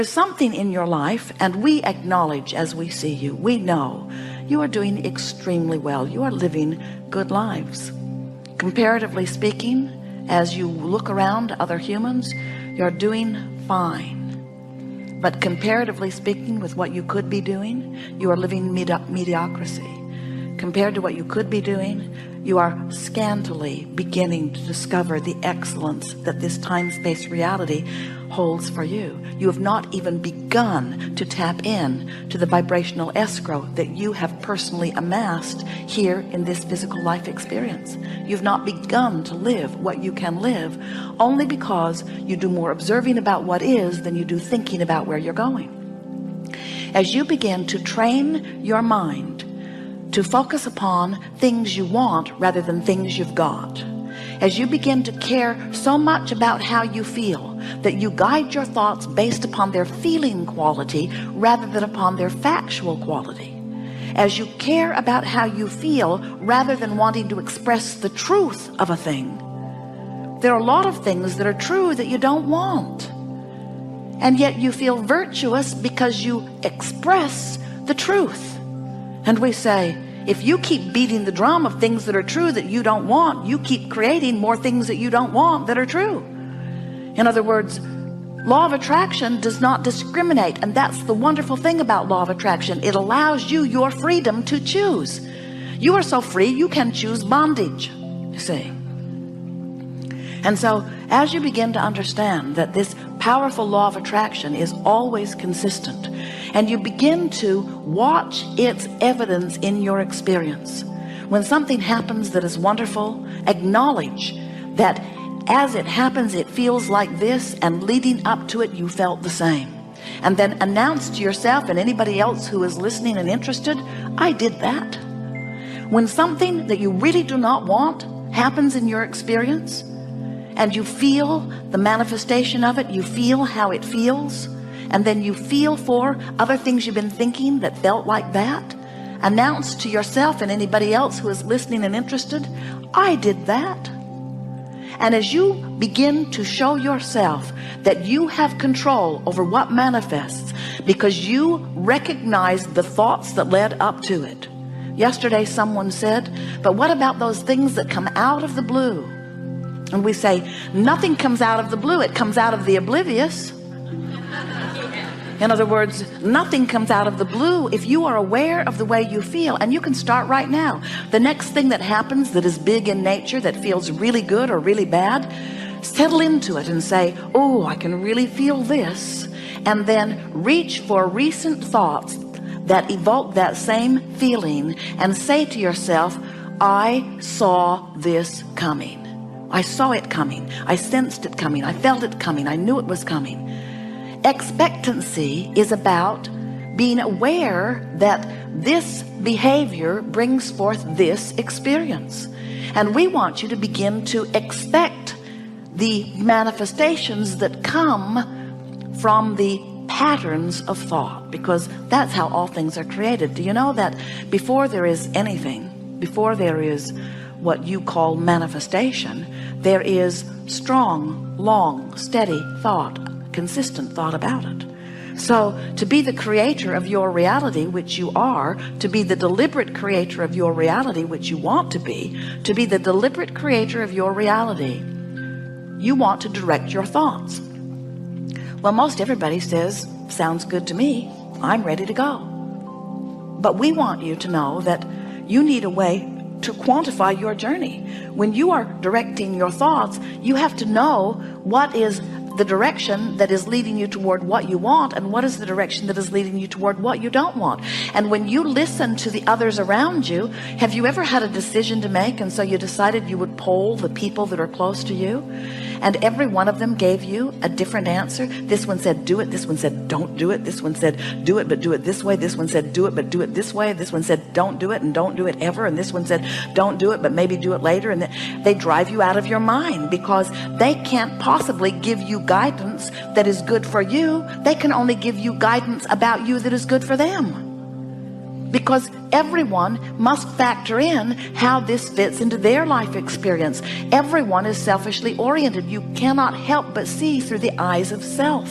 There's something in your life, and we acknowledge as we see you, we know you are doing extremely well. You are living good lives. Comparatively speaking, as you look around other humans, you're doing fine. But comparatively speaking, with what you could be doing, you are living mediocrity. Compared to what you could be doing, you are scantily beginning to discover the excellence that this time-space reality holds for you. You have not even begun to tap in to the vibrational escrow that you have personally amassed here in this physical life experience. You've not begun to live what you can live, only because you do more observing about what is than you do thinking about where you're going. As you begin to train your mind to focus upon things you want rather than things you've got, as you begin to care so much about how you feel that you guide your thoughts based upon their feeling quality rather than upon their factual quality, as you care about how you feel rather than wanting to express the truth of a thing, there are a lot of things that are true that you don't want, and yet you feel virtuous because you express the truth. And we say, if you keep beating the drum of things that are true that you don't want, you keep creating more things that you don't want that are true. In other words, law of attraction does not discriminate, and that's the wonderful thing about law of attraction. It allows you your freedom to choose. You are so free you can choose bondage, you see. And so as you begin to understand that this powerful law of attraction is always consistent, and you begin to watch its evidence in your experience, when something happens that is wonderful, acknowledge that as it happens it feels like this, and leading up to it you felt the same, and then announce to yourself and anybody else who is listening and interested, I did that. When something that you really do not want happens in your experience, and you feel the manifestation of it, you feel how it feels, and then you feel for other things you've been thinking that felt like that, announce to yourself and anybody else who is listening and interested, I did that. And as you begin to show yourself that you have control over what manifests because you recognize the thoughts that led up to it. Yesterday someone said, but what about those things that come out of the blue? And we say, nothing comes out of the blue, it comes out of the oblivious. In other words, nothing comes out of the blue if you are aware of the way you feel. And you can start right now. The next thing that happens that is big in nature, that feels really good or really bad, settle into it and say, oh, I can really feel this. And then reach for recent thoughts that evoke that same feeling and say to yourself, I saw this coming. I saw it coming. I sensed it coming. I felt it coming. I knew it was coming. Expectancy is about being aware that this behavior brings forth this experience. And we want you to begin to expect the manifestations that come from the patterns of thought, because that's how all things are created. Do you know that before there is anything, before there is what you call manifestation, there is strong, long, steady thought, consistent thought about it. So to be the creator of your reality, which you are, to be the deliberate creator of your reality, which you want to be the deliberate creator of your reality, you want to direct your thoughts. Well, most everybody says, sounds good to me, I'm ready to go. But we want you to know that you need a way to quantify your journey. When you are directing your thoughts, you have to know what is the direction that is leading you toward what you want, and what is the direction that is leading you toward what you don't want. And when you listen to the others around you, have you ever had a decision to make, and so you decided you would poll the people that are close to you, and every one of them gave you a different answer? This one said do it, this one said don't do it, this one said do it but do it this way, this one said do it but do it this way, this one said don't do it and don't do it ever, and this one said don't do it but maybe do it later. And they drive you out of your mind because they can't possibly give you guidance that is good for you. They can only give you guidance about you that is good for them, because everyone must factor in how this fits into their life experience. Everyone is selfishly oriented. You cannot help but see through the eyes of self.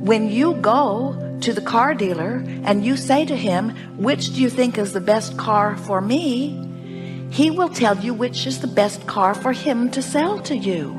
when you go to the car dealer and you say to him, which do you think is the best car for me? He will tell you which is the best car for him to sell to you.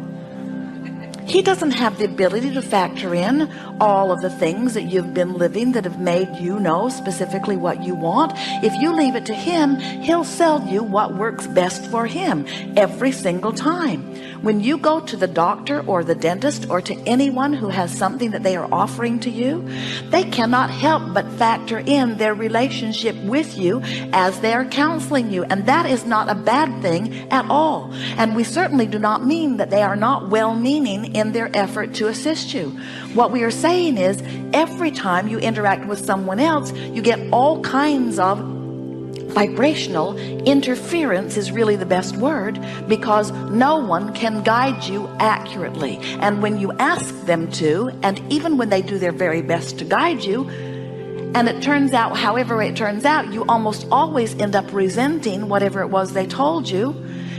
He doesn't have the ability to factor in all of the things that you've been living that have made you know specifically what you want. If you leave it to him, he'll sell you what works best for him every single time. When you go to the doctor or the dentist or to anyone who has something that they are offering to you, they cannot help but factor in their relationship with you as they are counseling you. And that is not a bad thing at all. And we certainly do not mean that they are not well-meaning in their effort to assist you. What we are saying is, every time you interact with someone else, you get all kinds of vibrational interference, is really the best word, because no one can guide you accurately. And when you ask them to, and even when they do their very best to guide you, and it turns out however it turns out, you almost always end up resenting whatever it was they told you,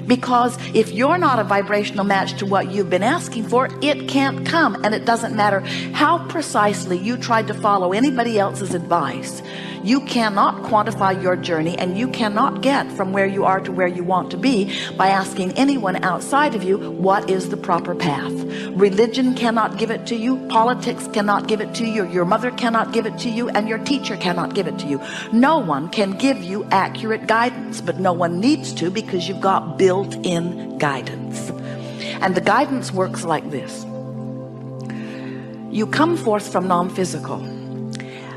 because if you're not a vibrational match to what you've been asking for, it can't come. And it doesn't matter how precisely you tried to follow anybody else's advice. You cannot quantify your journey, and you cannot get from where you are to where you want to be by asking anyone outside of you what is the proper path. Religion cannot give it to you, politics cannot give it to you, your mother cannot give it to you, and your teacher cannot give it to you. No one can give you accurate guidance, but no one needs to, because you've got built-in guidance. And the guidance works like this. You come forth from non-physical,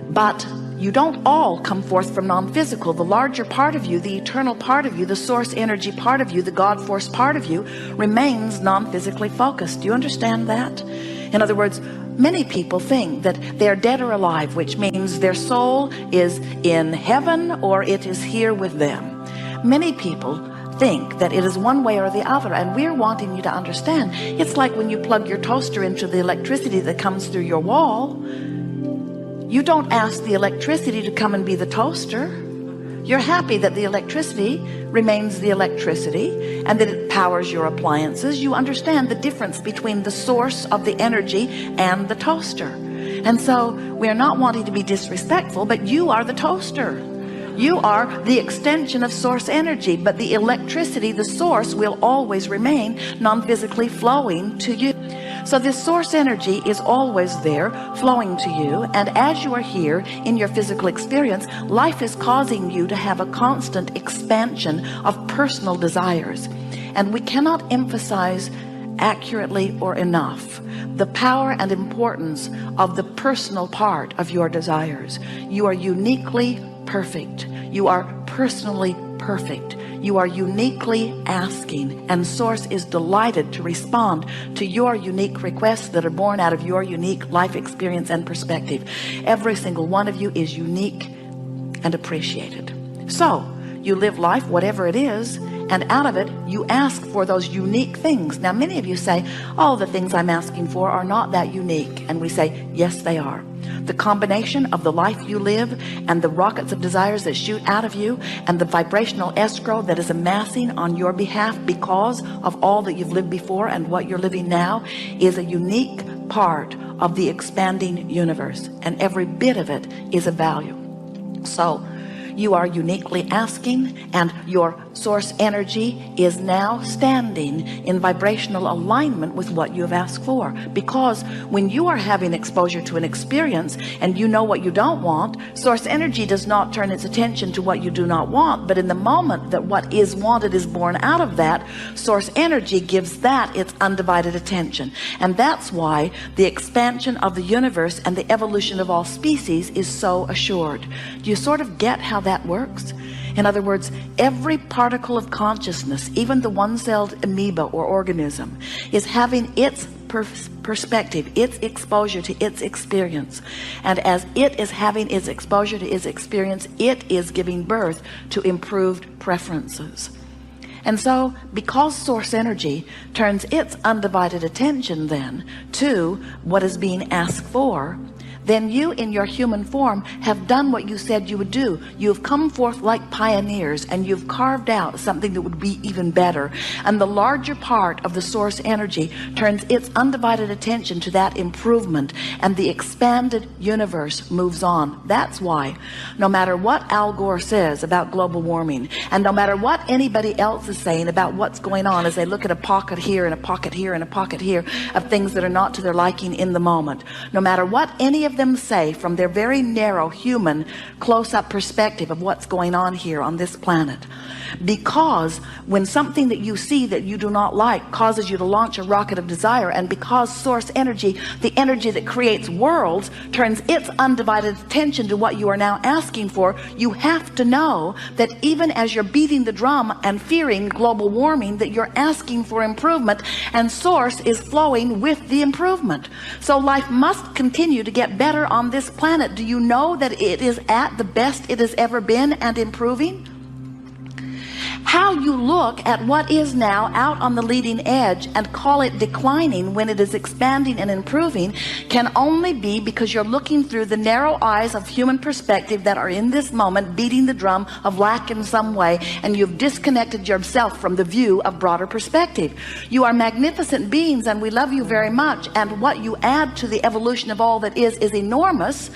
but you don't all come forth from non-physical. The larger part of you, the eternal part of you, the source energy part of you, the God force part of you remains non-physically focused. Do you understand that? In other words, many people think that they're dead or alive, which means their soul is in heaven or it is here with them. Many people think that it is one way or the other, and we're wanting you to understand. It's like when you plug your toaster into the electricity that comes through your wall. You don't ask the electricity to come and be the toaster. You're happy that the electricity remains the electricity and that it powers your appliances. You understand the difference between the source of the energy and the toaster. And so we're not wanting to be disrespectful, but you are the toaster. You are the extension of source energy, but the electricity, the source, will always remain non-physically flowing to you. So this source energy is always there flowing to you, and as you are here in your physical experience, life is causing you to have a constant expansion of personal desires. And we cannot emphasize accurately or enough the power and importance of the personal part of your desires. You are uniquely perfect. You are personally perfect. You are uniquely asking, and source is delighted to respond to your unique requests that are born out of your unique life experience and perspective. Every single one of you is unique and appreciated. So you live life whatever it is, and out of it you ask for those unique things. Now many of you say, oh, the things I'm asking for are not that unique. And we say, yes, they are. The combination of the life you live and the rockets of desires that shoot out of you and the vibrational escrow that is amassing on your behalf because of all that you've lived before and what you're living now is a unique part of the expanding universe, and every bit of it is of value. So you are uniquely asking, and your source energy is now standing in vibrational alignment with what you have asked for. Because when you are having exposure to an experience and you know what you don't want, source energy does not turn its attention to what you do not want, but in the moment that what is wanted is born out of that, source energy gives that its undivided attention. And that's why the expansion of the universe and the evolution of all species is so assured. Do you sort of get how that works? In other words, every particle of consciousness, even the one-celled amoeba or organism, is having its perspective, its exposure to its experience. And as it is having its exposure to its experience, it is giving birth to improved preferences. And so because source energy turns its undivided attention then to what is being asked for, then you in your human form have done what you said you would do. You've come forth like pioneers, and you've carved out something that would be even better. And the larger part of the source energy turns its undivided attention to that improvement, and the expanded universe moves on. That's why no matter what Al Gore says about global warming, and no matter what anybody else is saying about what's going on, as they look at a pocket here and a pocket here and a pocket here of things that are not to their liking in the moment, no matter what any of them say from their very narrow human close-up perspective of what's going on here on this planet, because when something that you see that you do not like causes you to launch a rocket of desire, and because source energy, the energy that creates worlds, turns its undivided attention to what you are now asking for, you have to know that even as you're beating the drum and fearing global warming, that you're asking for improvement, and source is flowing with the improvement. So life must continue to get better on this planet. Do you know that it is at the best it has ever been and improving? How you look at what is now out on the leading edge and call it declining when it is expanding and improving can only be because you're looking through the narrow eyes of human perspective that are in this moment beating the drum of lack in some way, and you've disconnected yourself from the view of broader perspective. You are magnificent beings, and we love you very much, and what you add to the evolution of all that is enormous.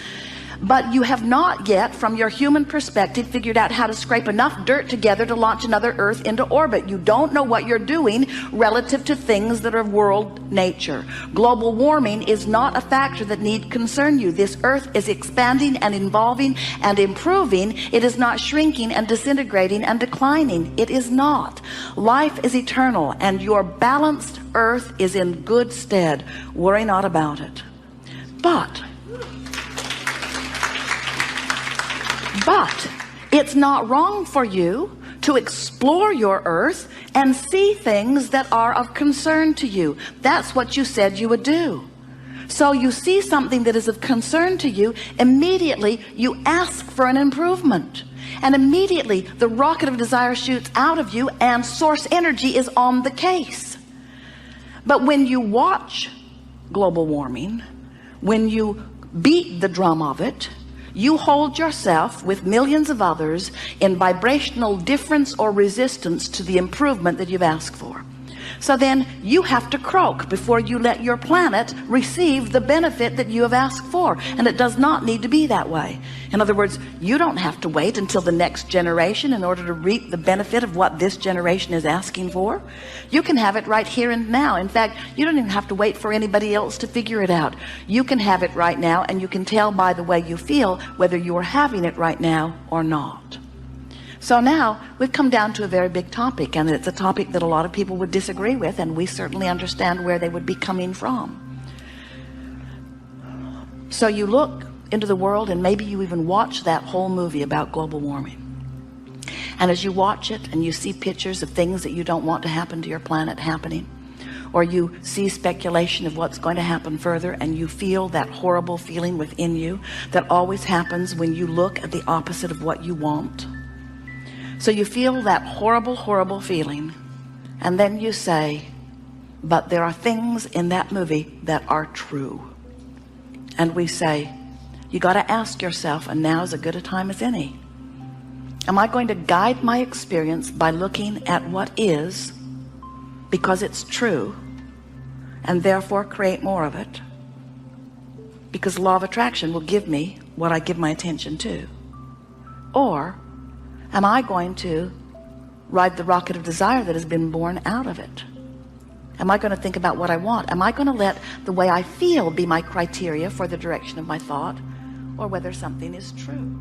But you have not yet, from your human perspective, figured out how to scrape enough dirt together to launch another Earth into orbit. You don't know what you're doing relative to things that are world nature. Global warming is not a factor that need concern you. This Earth is expanding and evolving and improving. It is not shrinking and disintegrating and declining. It is not. Life is eternal, and your balanced Earth is in good stead. Worry not about it. But it's not wrong for you to explore your Earth and see things that are of concern to you. That's what you said you would do. So you see something that is of concern to you, immediately you ask for an improvement, and immediately the rocket of desire shoots out of you, and source energy is on the case. But when you watch global warming, when you beat the drum of it, you hold yourself with millions of others in vibrational difference or resistance to the improvement that you've asked for. So then you have to croak before you let your planet receive the benefit that you have asked for. And it does not need to be that way. In other words, you don't have to wait until the next generation in order to reap the benefit of what this generation is asking for. You can have it right here and now. In fact, you don't even have to wait for anybody else to figure it out. You can have it right now, and you can tell by the way you feel whether you are having it right now or not. So now we've come down to a very big topic, and it's a topic that a lot of people would disagree with, and we certainly understand where they would be coming from. So you look into the world, and maybe you even watch that whole movie about global warming, and as you watch it and you see pictures of things that you don't want to happen to your planet happening, or you see speculation of what's going to happen further, and you feel that horrible feeling within you that always happens when you look at the opposite of what you want. So you feel that horrible, horrible feeling, and then you say, but there are things in that movie that are true. And we say, you got to ask yourself, and now is as good a time as any. Am I going to guide my experience by looking at what is, because it's true, and therefore create more of it? Because the law of attraction will give me what I give my attention to. Or am I going to ride the rocket of desire that has been born out of it? Am I going to think about what I want? Am I going to let the way I feel be my criteria for the direction of my thought, or whether something is true?